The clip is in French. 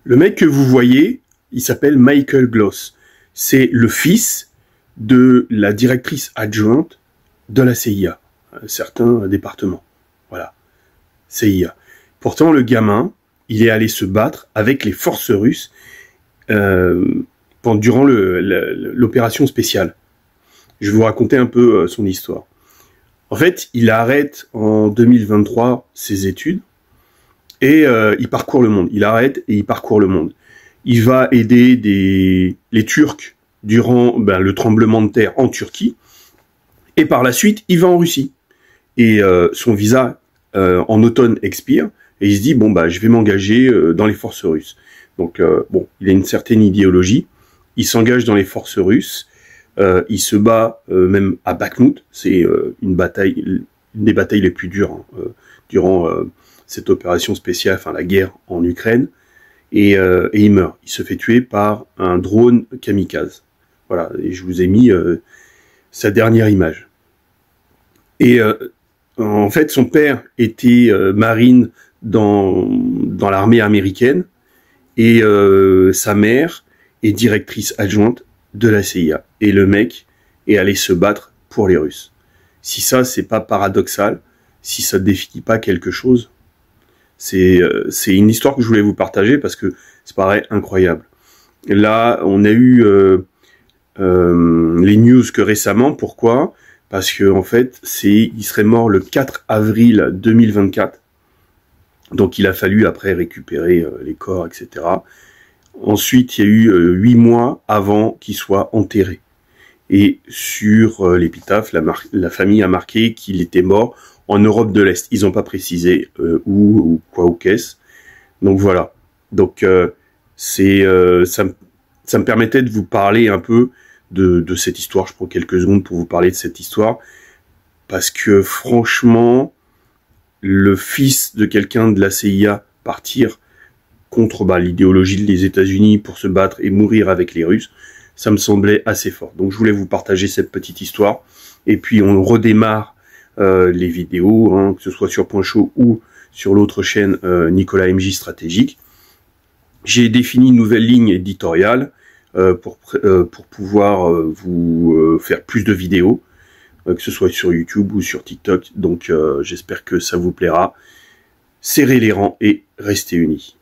Le mec que vous voyez, il s'appelle Michael Gloss. C'est le fils de la directrice adjointe de la CIA, certains départements. Voilà, CIA. Pourtant, le gamin, il est allé se battre avec les forces russes durant l'opération spéciale. Je vais vous raconter un peu son histoire. En fait, il arrête en 2023 ses études et il parcourt le monde. Il arrête et il parcourt le monde. Il va aider les Turcs durant le tremblement de terre en Turquie. Et par la suite, il va en Russie. Et son visa en automne expire. Et il se dit, bon, je vais m'engager dans les forces russes. Donc, il a une certaine idéologie. Il s'engage dans les forces russes. Il se bat même à Bakhmout. C'est une des batailles les plus dures durant cette opération spéciale, enfin la guerre en Ukraine. Et il meurt. Il se fait tuer par un drone kamikaze. Voilà. Et je vous ai mis sa dernière image. Et en fait, son père était marine dans l'armée américaine et sa mère est directrice adjointe de la CIA. Et le mec est allé se battre pour les Russes. Si ça, c'est pas paradoxal, si ça ne définit pas quelque chose, c'est une histoire que je voulais vous partager parce que ça paraît incroyable. Là, on a eu les news que récemment. Pourquoi ? Parce que en fait, il serait mort le 4 avril 2024. Donc il a fallu après récupérer les corps, etc. Ensuite, il y a eu 8 mois avant qu'il soit enterré. Et sur l'épitaphe, la famille a marqué qu'il était mort en Europe de l'Est. Ils n'ont pas précisé où, quoi ou qu'est-ce. Donc voilà. Donc ça me permettait de vous parler un peu de cette histoire. Je prends quelques secondes pour vous parler de cette histoire. Parce que franchement, le fils de quelqu'un de la CIA partir contre l'idéologie des États-Unis pour se battre et mourir avec les Russes, ça me semblait assez fort. Donc je voulais vous partager cette petite histoire. Et puis on redémarre les vidéos, que ce soit sur Point Chaud ou sur l'autre chaîne Nicolas MJ Stratégique. J'ai défini une nouvelle ligne éditoriale pour pouvoir vous faire plus de vidéos, que ce soit sur YouTube ou sur TikTok. Donc j'espère que ça vous plaira. Serrez les rangs et restez unis.